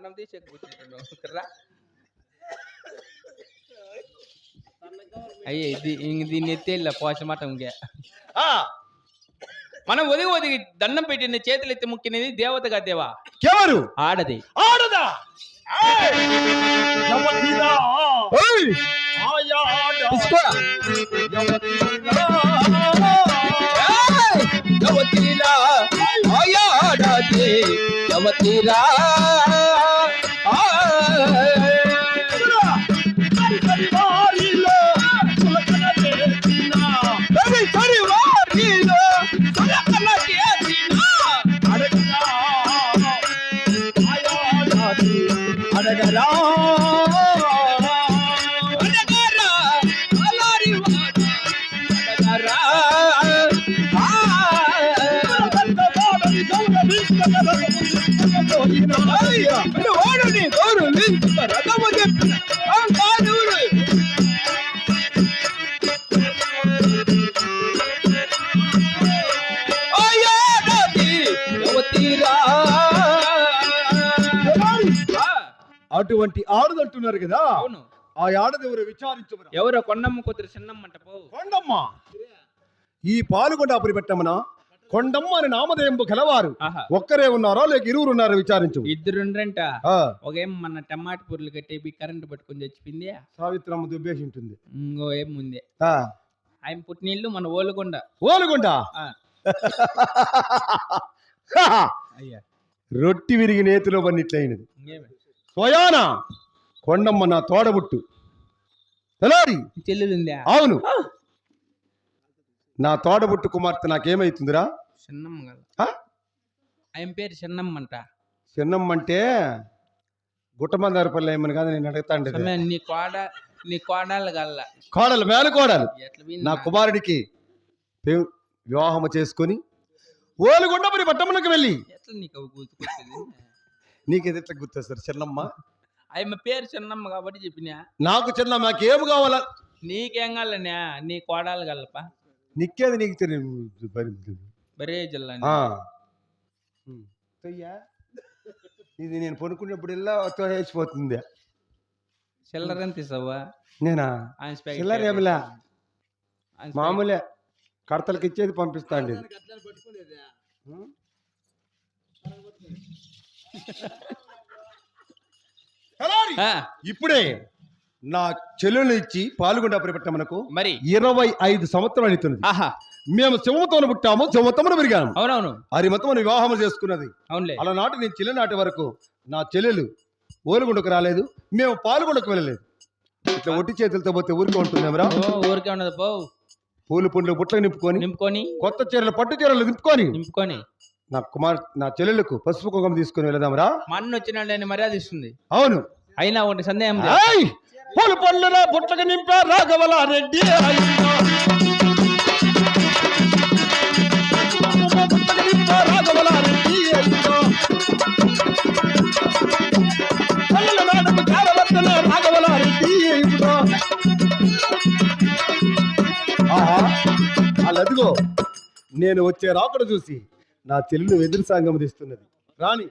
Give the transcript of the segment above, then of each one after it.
అన్నం తీసి కూర్చుంటున్నావు అయ్యే దీన్ని ఎత్తేళ్ళ పోషమాట ఇంకే మనం ఒదిగి దండం పెట్టిన చేతులు ఎత్తి ముక్కినది దేవతగా దేవా ఎవరు ఆడది ఆడదా అడగరా అటువంటి ఆడదంటున్నారు కదా. అవును. ఆ ఆడది ఎవరు విచారించమరా. ఎవరో కొండమ్మ కూతురు చిన్నమ్మంట పో. కొండమ్మ ఈ పాలుగొండాపురి పెట్టమనా కొండమ్మ అని నామధేయంబు కలవారు ఒక్కరే ఉన్నారా లేక ఇరువురు ఉన్నారా విచారించు. ఇద్దరుండ్రంట. ఒకేం మన టమాటా పూర్లు కట్టేపి కరెంటు పట్టుకుని చచ్చిపోయింది. సావిత్రమ్మ దుబ్బేసి ఉంటుంది. ఇంకో ఏం ముందే ఆయన పుట్టినీళ్ళు మన ఓలుగొండ. ఓలుగొండ అయ్యా రొట్టి విరిగి నేతిలో పన్నిట్లయినది. స్వయాన కొండమ్మ నా తోడబుట్టు తెలారి చెల్లుందా. అవును నా తోడబుట్టు కుమార్తె నాకేమైతుందిరా. చిన్నమ్మ కదా ఆయన పేరు చిన్నమ్మంట. చిన్నమ్మ అంటే గుట్టమందారపల్లి ఏమని కాదు నేను అడుగుతాండి. నీ కోడలు గల్ల కోడలు మేన కోడలు నా కుమారుడికి వివాహము చేసుకొని ఓలుగొండపురి పట్టణమునకు వెళ్ళి నీకేది ఎట్లా గుర్తొస్తారు చిన్నమ్మ. ఆయన పేరు చిన్నమ్మ కాబట్టి చెప్పినా. నాకు చిన్నమ్మ నాకేం కావాలా. నీకేం కావాలన్నా నీ కోడలు గల్లప. నిక్కేది నీకు తెలియదు బరే జిల్లా ఇది నేను పనుకున్నప్పుడు ఇలా వేసిపోతుంది. చిల్లర ఎంత ఇస్తావా. నేనా చిల్లర ఏమిలా మామూలే కడతలకు ఇచ్చేది పంపిస్తాండి. ఇప్పుడే నా చెల్లెలు ఇచ్చి పాల్గొండాపురి పెట్టమనకు మరి 25 సంవత్సరాలు అవుతున్నది. మేము శివతోను పుట్టాము శివతమును పెరిగాము. అవునవును హరిమతమును వివాహము చేసుకున్నది. అవునులే. అలనాటి నేను చిన్ననాటి వరకు నా చెల్లెలు ఓలుగొండకు రాలేదు, మేము పాల్గొండకు వెళ్ళలేదు. ఇట్లా ఒట్టి చేతులతో పోతే ఊరికే ఉంటుందేమరా. ఊరికే ఉండదు పో. పూలు పుండ్లు బుట్టలు నింపుకొని కొత్త చీరలు పట్టు చీరలు నింపుకొని నా చెల్లెలకు పసుపు కుంకుమ తీసుకుని వెళదామరా. మా అన్న వచ్చినాడని మర్యాద ఇస్తుంది. అవును అయినా ఒకటి సందేహం. పూలు పళ్ళురా బుట్టకు నింపా రాఘవల రెడ్డి రాఘవల రెడ్డి రాఘవల రెడ్డి. ఆహా అదిగో నేను వచ్చే రాకడ చూసి నా చెల్లెలు ఎదురు సాంగం తీస్తున్నది. రాణి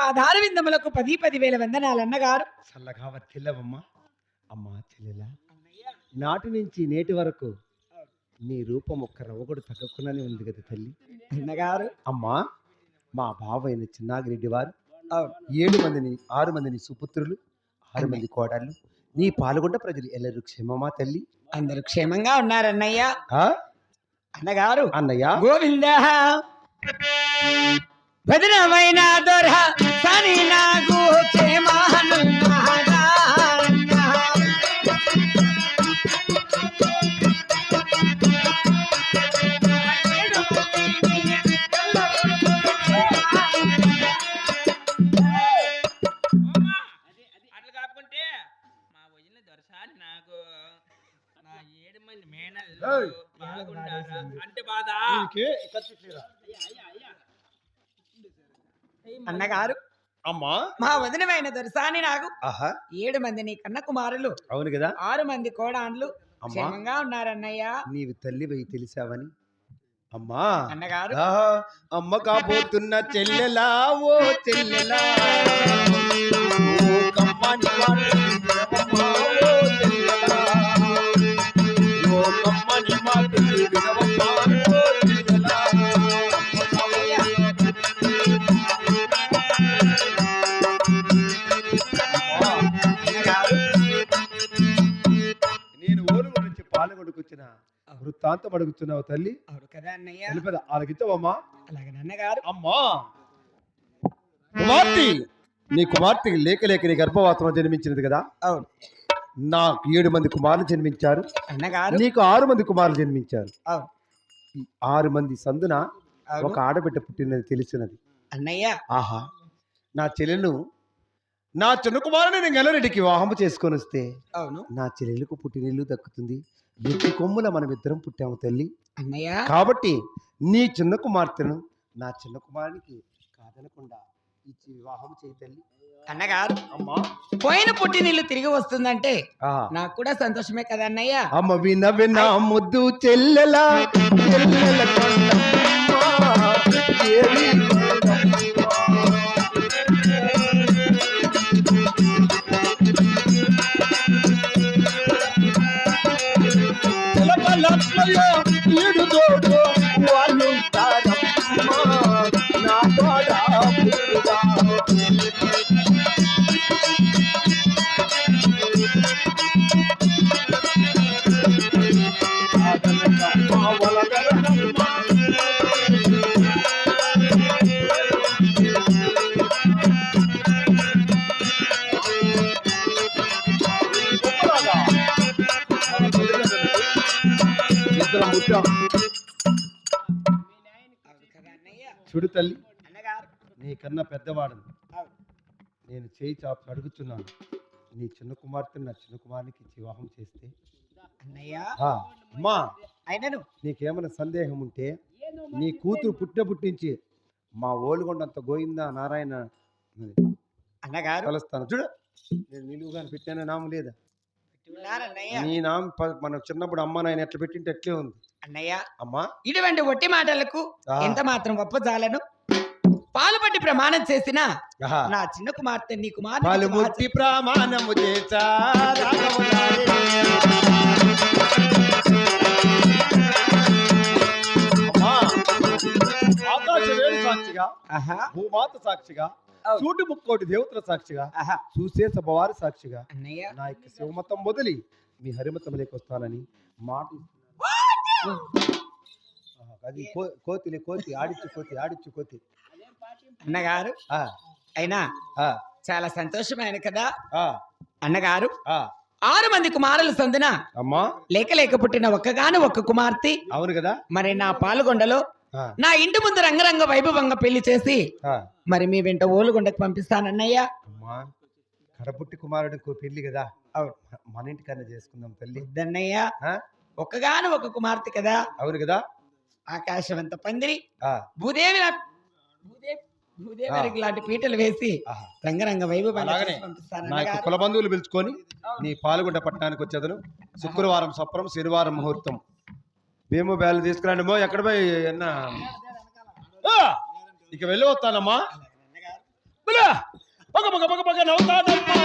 పాదార విందములకు 10,000 వందనాలు అన్నగారు. చల్లగా వర్తిల్లవమ్మా. అమ్మా చెల్లెలా, నాటి నుంచి నేటి వరకు నీ రూపం ఒక్క రవ్వ కూడా తగ్గకుండానే ఉంది కదా తల్లి. అన్నగారు అమ్మా, మా బావ అయిన చిన్నాగిరెడ్డి వారు అవును 6 మందిని సుపుత్రులు, 6 మంది కోడళ్ళు, నీ పాల్గొండ ప్రజలు ఎల్లరూ క్షేమమా తల్లి? అందరూ క్షేమంగా ఉన్నారన్నయ్య. ఆ అన్నగారు అన్నయ్య, గోవింద భద్రమైన దొర సని నాకు క్షేమానున్నాడా. అట్లా కాకుంటే మా వదిన దొరసాని నాకు నా 7 మంది మేనల్లు ఏయ్! బాగుండారా అంటే బాధ. అన్నగారు అమ్మా, మా వదినమైన దొరసాని నాకు ఆహా 7 మంది నీ కన్న కుమారులు, అవును కదా 6 మంది కోడాన్లు అమ్మా. క్షేమంగా ఉన్నారన్నయ్య. నీవు తల్లి వై తెలిసావని. అమ్మా అన్నగారు ఆహా, అమ్మ కాబోతున్న చెల్లెలా, ఓ చెల్లెలా, ఓ కమ్మని మాట వినవమ్మా, ఓ చెల్లెలా, ఓ కమ్మని మాట వినవమ్మా, ఓ చెల్లెలా. అమ్మా, అన్నగారు నేను ఓరు గురించి పాల్గొడుకొచ్చిన వృత్తాంతం అడుగుతున్నావు తల్లి. అవును కదా అన్నయ్య. తెలిపద ఆలకించవమ్మా. అలాగే అన్నగారు అమ్మా కుమార్తె, నీ కుమార్తె లేక లేక నీ గర్భవాసంలో జన్మించినది కదా. అవును నాకు 7 మంది కుమారులు జన్మించారు, అన్నగారు నీకు 6 మంది కుమారులు జన్మించారు. అవును ఈ 6 మంది సందున అవును. ఒక ఆడబిడ్డ పుట్టినది తెలిసినది. అన్నయ్య ఆహా, నా చెల్లెలు, నా చిన్న కుమారుని నేను గెలరెడ్డికి వివాహం చేసుకొని వస్తే అవును నా చెల్లెలకు పుట్టినిల్లు దక్కుతుంది. ఎత్తి కొమ్ముల మనం ఇద్దరం పుట్టాము తల్లి. అన్నయ్య కాబట్టి నీ చిన్న కుమార్తెను నా చిన్న కుమారునికి కాదనకుండా ఇచ్చి వివాహం చేయి తల్లి. అన్నగారు అమ్మా పోయిన పుట్టినిల్లు తిరిగి వస్తుందంటే ఆహా. నాకు కూడా సంతోషమే కదా అన్నయ్య. అమ్మ విన విన ముద్దు చెల్లెలా, చెల్లెల కొండమ్మ, ఏవి చిలకలట్లయో ఈడు తోడు వాళ్ళుంటారమ్మ, నా తోడ పుట్టుగా. అవును కదా అన్నయ్య. చూడు తల్లి, అన్నగారు నీకన్నా పెద్దవాడను అవును నేను చేయి చాపు అడుగుతున్నాను. నీ చిన్న కుమార్తెను నా చిన్న కుమారునికి ఇచ్చి వివాహం చేస్తే అన్నయ్య ఆ, అమ్మా అయినను నీకేమైనా సందేహం ఉంటే నీ కూతురు పుట్టించి మా ఓలుగొండంత గోయిందా నారాయణ అన్నగారు కలుస్తాను. చూడు, నేను నిలువుగాని పెట్టాను నామం లేదా? ఉన్నారన్నయ్య. నీ నామం మనం చిన్నప్పుడు అమ్మ నాయన ఎట్లా పెట్టింటే ఎట్లే ఉంది. అన్నయ్య అమ్మా ఇటువంటి ఒట్టి మాటలకు ఆ. ఎంత మాత్రం ఒప్పజాలను. పాలు పట్టి ప్రమాణం చేసిన ఆహా. నా చిన్న కుమార్తె నీ పాలు కుమార్తె ముట్టి ప్రమాణము చేసా రాఘవరాయే. అమ్మా, ఆకాశవేణి సాక్షిగా, ఆహా భూమాత సాక్షిగా, అవును. సూటి ముక్కోటి దేవతల సాక్షిగా, ఆహా చూసే సభవారి సాక్షిగా అన్నయ్య నా యొక్క శివమతం వదిలి మీ హరిమతం వస్తానని మాట ఇస్తున్నాను. ఆహా, అది కోతిలే, కోతి ఆడిచ్చు కోతి. అన్నగారు ఆ, అయినా ఆ, చాలా సంతోషమైన కదా ఆ, అన్నగారు. ఆ. 6 మంది కుమారుల సందున అమ్మా లేక పుట్టిన ఒక్కగాను ఒక్క కుమార్తె అవును కదా. మరి నా పాల్గొండలో ఆ, నా ఇంటి ముందు రంగరంగ వైభవంగా పెళ్లి చేసి ఆ. మరి మీ వెంట ఓలుగొండకు పంపిస్తానన్నయ్య. అమ్మా, కడపుట్టి కుమారుడికి పెళ్లి కదా, అవును మన ఇంటికన్నా చేసుకుందాం తల్లి. వద్దన్నయ్య ఆ, ఒక్కగాను ఒక కుమార్తె కదా. అవును కదా. ఆకాశమంత పందిరి ఆ, భూదేవి లాంటి పీటలు వేసి ఆహా. రంగరంగ వైభవంగా అలాగనే చేసి పంపిస్తాను నా యొక్క అన్నగారు. కుల బంధువులు పిలుచుకొని నీ పాల్గొండ పట్టణానికి వచ్చేదను. శుక్రవారం సప్రం, శనివారం ముహూర్తం. మేము బ్యాలు తీసుకురండి మో, ఎక్కడ పోయి అన్న ఇక వెళ్ళి వస్తానమ్మా. పగ పగ పగ పగ నవ్వుతాడమ్మా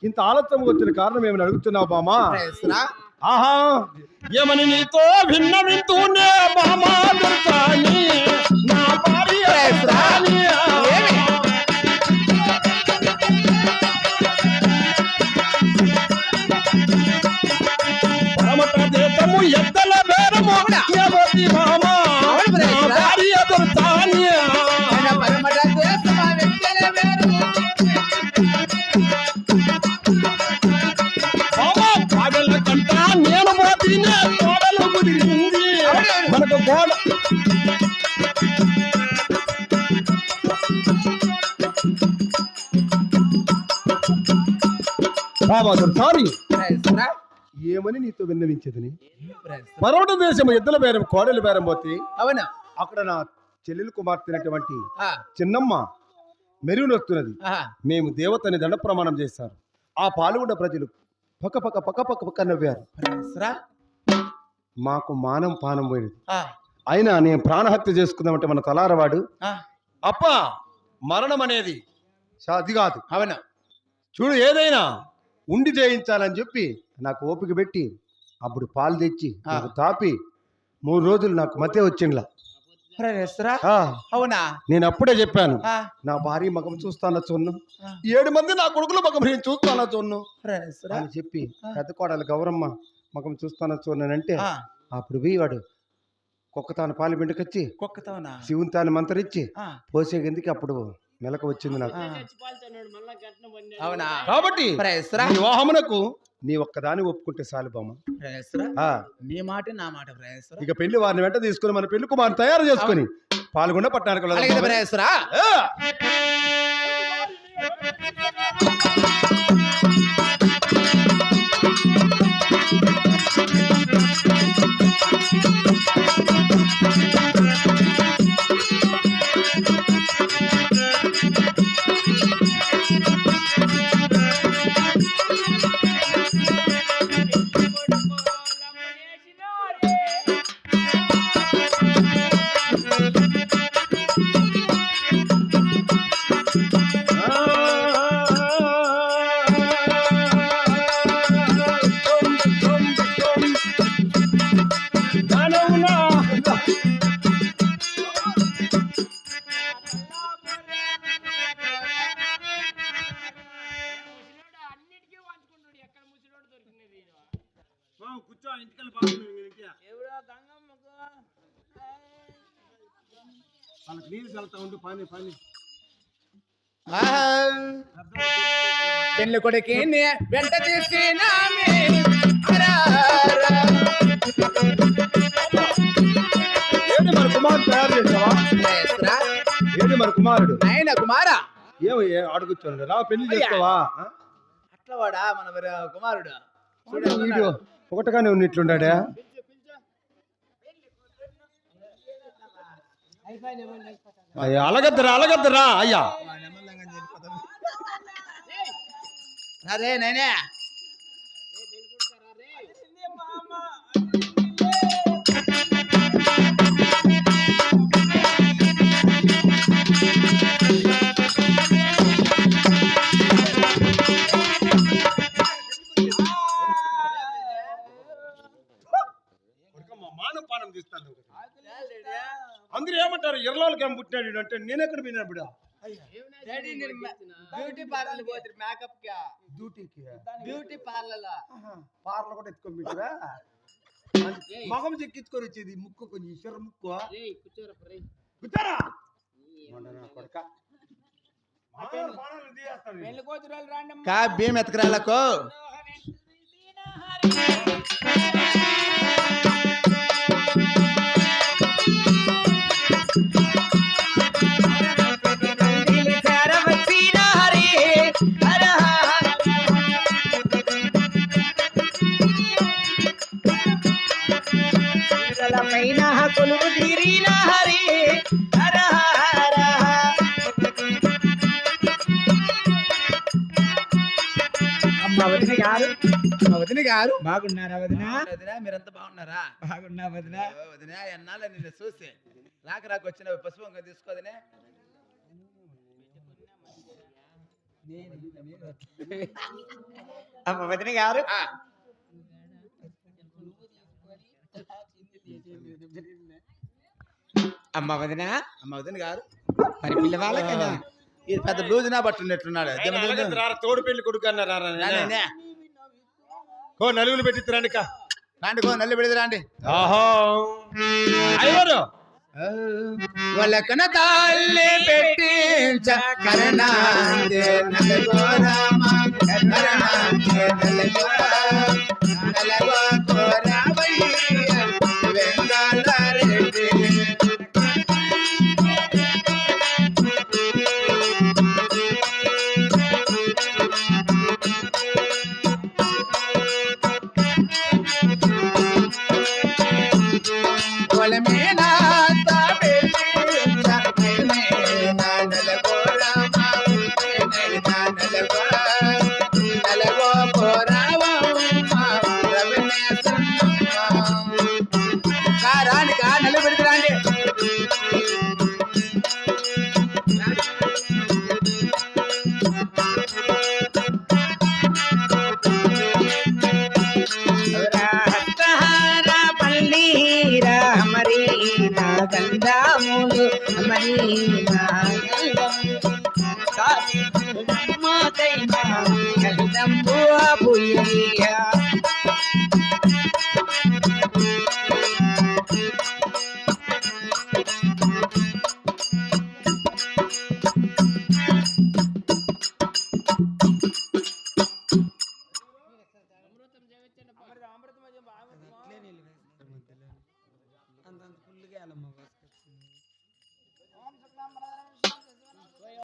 ఇంత ఆలస్యం వచ్చిన కారణం ఏమని అడుగుతున్నావు బామా? ఆహా, ఏమని నీతో భిన్న వింటూనే బామా దుర్గాని, నా భార్య దుర్గాని. పరమట దేశము ఎద్దల బేరము ఎవరి బామా, నా భార్య దుర్గాని. నేను పోతీనే గోడలు కుదిరింది మనకు గోడ. సారీ, ఏమని నీతో విన్నవించదని? పర్వత దేశం ఎద్దుల బేరం కోడల బేరం పోతే అవునా, అక్కడ నా చెల్లెలు కుమార్తెనటువంటి చిన్నమ్మ మెరుగున వస్తున్నది. మేము దేవతని దండ ప్రమాణం చేశారు. ఆ పాల్గొండ ప్రజలు పక్క పక్క పక్క పక్క పక్క నవ్వారు. మాకు మానం పానం పోయింది. అయినా నేను ప్రాణహత్య చేసుకుందామంటే మన తలారవాడు అప్ప మరణం అనేది అది కాదు. అవునా, చూడు, ఏదైనా ఉండి చేయించాలని చెప్పి నాకు ఓపిక పెట్టి అప్పుడు పాలు తెచ్చి నాకు తాపి 3 రోజులు నాకు మధ్య వచ్చిండ్లా. అవునా, నేను అప్పుడే చెప్పాను, నా భార్య మగం చూస్తాన చూన్ను, 7 మంది నా కొడుకుల మగం నేను చూస్తానా చూన్ను అని చెప్పి పెద్ద కోడలు గౌరమ్మ మగం చూస్తాన చూన్నానంటే అప్పుడు వాడు కుక్కతాను పాలు బిండకొచ్చి శివుని తాను మంత్రిచ్చి పోసే గందికి అప్పుడు మెలకు వచ్చింది నాకు. కాబట్టి వివాహమునకు నీ ఒక్కదాన్ని ఒప్పుకుంటే చాలు బామ్మ. నీ మాట నా మాట. ఇక పెళ్లి వారిని వెంట తీసుకుని మన పెళ్లి కుమార్ని తయారు చేసుకుని పాల్గొండ పట్టణానికి పెళ్లి కొడుకు వెంట తీసుకుని మన కుమారుడు తయారు చేసావా? ఏంటి మన కుమారుడు? ఆయన కుమారా ఏమో అడుగుతున్నాడు, రా పెళ్లి చేస్తావా? అట్లా వాడా మన కుమారుడు వీడియో ఒకటిగానే ఉన్నట్లుండా. అలగద్దరా అలగద్దరా అయ్యా. అదే నేనే మానపానం తీస్తాను. అందరూ ఏమంటారు, ఎర్రలోకి ఏం పుట్టినాడు అంటే నేనెక్కడ పోయినా బిడ్డ? బ్యూటీ పార్లర్ పోతుంది, మేకప్ కి డ్యూటీకి బ్యూటీ పార్లర్ పార్లర్ కూడా ఎత్తుకొని పెట్టిరా. మగం చెక్కించుకొని వచ్చేది ముక్కు కొంచెం ఇసుర ముక్కు కూర్చోరా కా భీమ్ ఎత్తకరాలకు గిరినహరి హర హర అమ్మ వదిన గారు వదిన గారు బాగున్నారా వదిన వదినా మీరంతా బాగున్నారా బాగున్నా వదిన వదినా ఎన్నాళ్ళ నిన్ను చూసి రాక వచ్చిన పసుపు తీసుకోదనే అమ్మ వదిన గారు అమ్మ వదిన వదిన గారు మరి పిల్లవాళ్ళ కదా ఈ పెద్ద బ్లూజ్ నా పట్టున్నట్టున్నాడు తోడు పెళ్లి కొడుకు అన్నారా ఓ నలుగులు పెట్టి రండి రాండి కో నల్లి పెడితే రాండి ఆహో అయ్యవారు వాళ్ళకన తాళ్ళి పెట్టించ కరణాందే నలగోరామ కరణాందే నలగోరామయ్య వెంగాళరెడ్డి కొలమేనా తాబెట్టించ నలగోరామ నలగో రాండి కా నల్ల పెడితే రాండి మరి నా గంధాములు మరి నా గంధంబు పుయ్యా అంత ఫుల్గా